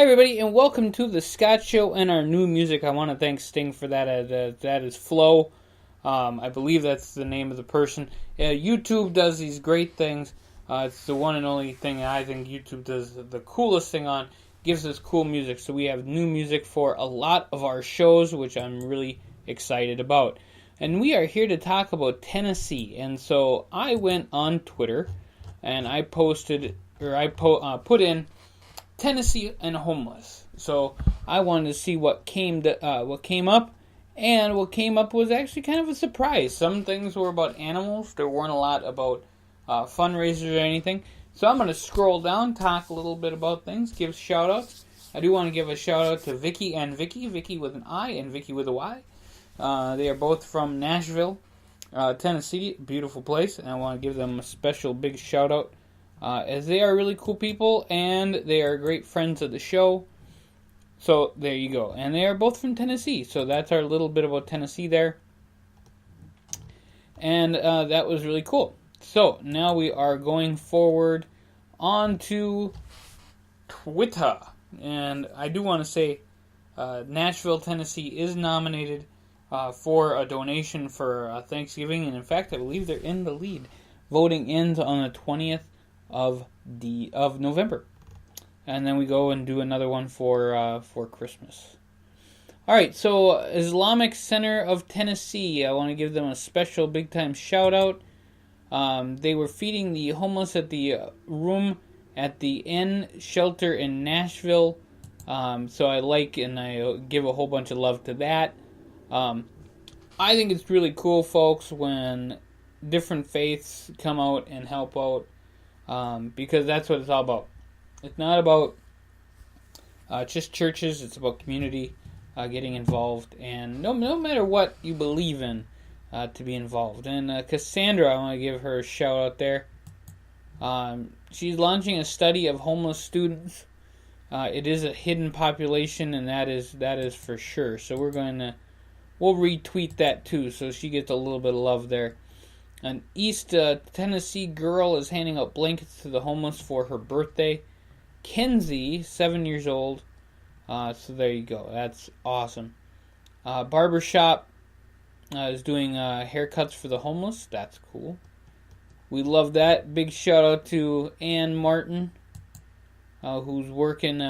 Hi, everybody, and welcome to the Scott Show and our new music. I want to thank Sting for that. That is Flo. I believe that's the name of the person. YouTube does these great things. It's the one and only thing I think YouTube does the coolest thing on. Gives us cool music. So we have new music for a lot of our shows, which I'm really excited about. And we are here to talk about Tennessee. And so I went on Twitter and I posted, or I put in Tennessee and homeless. So I wanted to see what came up, and what came up was actually kind of a surprise. Some things were about animals. There weren't a lot about fundraisers or anything. So I'm going to scroll down, talk a little bit about things, give shout-outs. I do want to give a shout-out to Vicky and Vicky. Vicky with an I and Vicky with a Y. They are both from Nashville, Tennessee. Beautiful place. And I want to give them a special big shout-out. As they are really cool people, and they are great friends of the show. So, there you go. And they are both from Tennessee, so that's our little bit about Tennessee there. And that was really cool. So, now we are going forward on to Twitter. And I do want to say, Nashville, Tennessee is nominated for a donation for Thanksgiving. And in fact, I believe they're in the lead. Voting ends on the 20th of November, and then we go and do another one for Christmas. All right, so Islamic Center of Tennessee, I want to give them a special big time shout out. They were feeding the homeless at the room at the Inn shelter in Nashville. So I like and I give a whole bunch of love to that. I think it's really cool, folks, when different faiths come out and help out. Because that's what it's all about. It's not about just churches. It's about community getting involved, and no matter what you believe in, to be involved. And Cassandra, I want to give her a shout out there. She's launching a study of homeless students. It is a hidden population, and that is for sure. So we'll retweet that too, so she gets a little bit of love there. An East Tennessee girl is handing out blankets to the homeless for her birthday. Kenzie, 7 years old. So there you go. That's awesome. Barbershop is doing haircuts for the homeless. That's cool. We love that. Big shout out to Ann Martin, who's working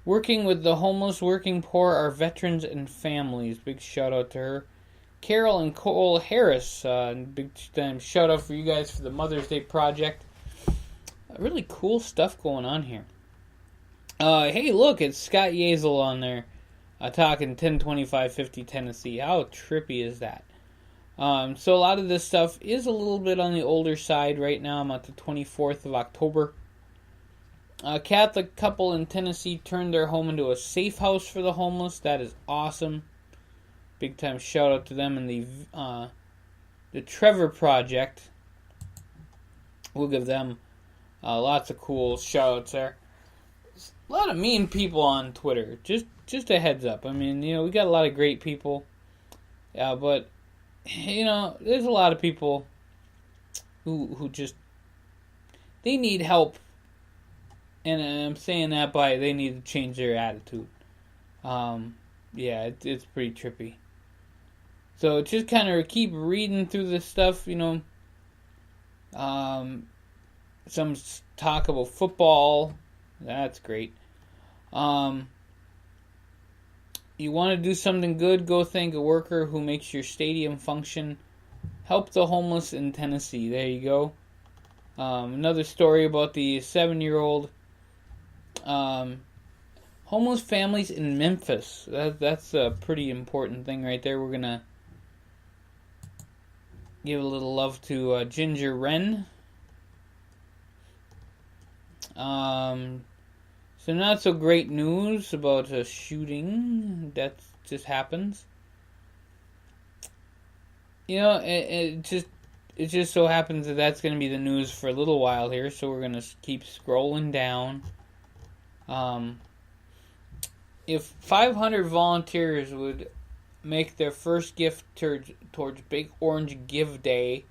with the homeless, working poor, our veterans and families. Big shout out to her. Carol and Cole Harris, big time shout out for you guys for the Mother's Day project. Really cool stuff going on here. Hey, look, it's Scott Yazel on there talking 1025Fifty Tennessee. How trippy is that? So a lot of this stuff is a little bit on the older side right now. I'm at the 24th of October. A Catholic couple in Tennessee turned their home into a safe house for the homeless. That is awesome. Big time shout out to them and the Trevor Project. We'll give them lots of cool shout outs there. A lot of mean people on Twitter. Just a heads up. I mean, we got a lot of great people. But there's a lot of people who just they need help. And I'm saying that by they need to change their attitude. Yeah, it's pretty trippy. So just kind of keep reading through this stuff, some talk about football. That's great. You want to do something good, go thank a worker who makes your stadium function. Help the homeless in Tennessee. There you go. Another story about the 7-year-old homeless families in Memphis. That's a pretty important thing right there. We're going to give a little love to Ginger Wren. So not so great news about a shooting that just happens. It just so happens that that's going to be the news for a little while here. So we're going to keep scrolling down. If 500 volunteers would make their first gift towards Big Orange Give Day,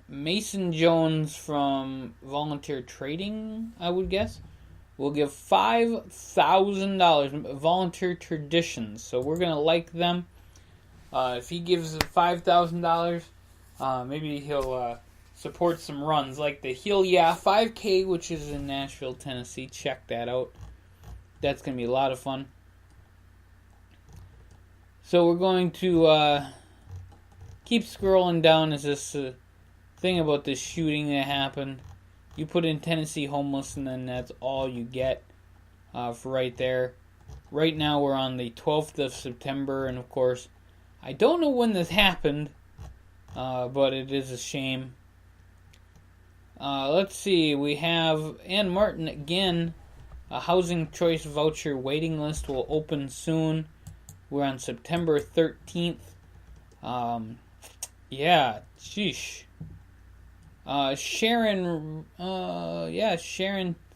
Mason Jones from Volunteer Trading, I would guess, will give $5,000 volunteer traditions. So we're gonna like them. If he gives $5,000, maybe he'll support some runs like the Heel Yeah 5K, which is in Nashville, Tennessee. Check that out. That's gonna be a lot of fun. So we're going to keep scrolling down as this thing about this shooting that happened. You put in Tennessee homeless, and then that's all you get for right there. Right now we're on the 12th of September, and of course, I don't know when this happened, but it is a shame. Let's see, we have Ann Martin again. A housing choice voucher waiting list will open soon. We're on September 13th. Yeah, sheesh. Sharon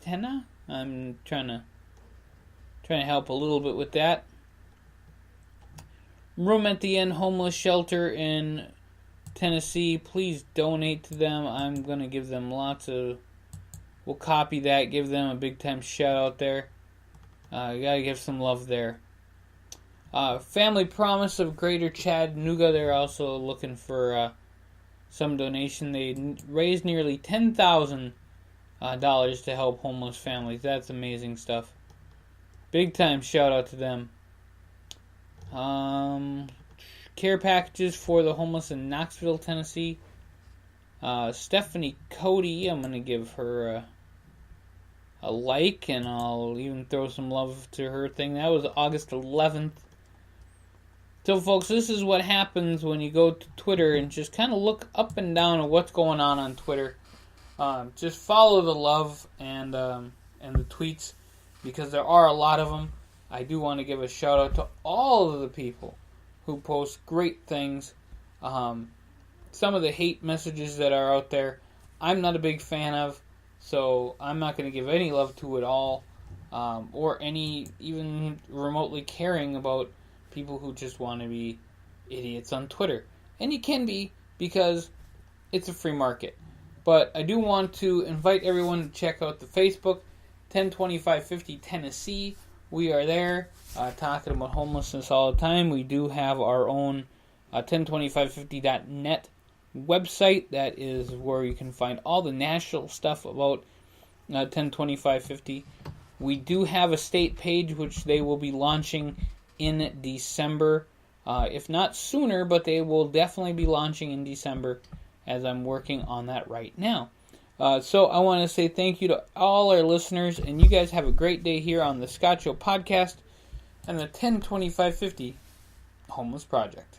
Tenna. I'm trying to help a little bit with that. Room at the End homeless shelter in Tennessee. Please donate to them. I'm gonna give them we'll copy that, give them a big time shout out there. You gotta give some love there. Family Promise of Greater Chattanooga, they're also looking for some donation. They raised nearly $10,000 to help homeless families. That's amazing stuff. Big time shout out to them. Care packages for the homeless in Knoxville, Tennessee. Stephanie Cody, I'm going to give her a like, and I'll even throw some love to her thing. That was August 11th. So, folks, this is what happens when you go to Twitter and just kind of look up and down at what's going on Twitter. Just follow the love and the tweets, because there are a lot of them. I do want to give a shout out to all of the people who post great things. Some of the hate messages that are out there, I'm not a big fan of, so I'm not going to give any love to it all, or any even remotely caring about people who just want to be idiots on Twitter. And you can be, because it's a free market. But I do want to invite everyone to check out the Facebook, 1025Fifty Tennessee. We are there talking about homelessness all the time. We do have our own 102550.net website. That is where you can find all the national stuff about 102550. We do have a state page, which they will be launching in December. If not sooner, but they will definitely be launching in December, as I'm working on that right now. So I want to say thank you to all our listeners, and you guys have a great day here on the Scott Show podcast and the 102550 Homeless Project.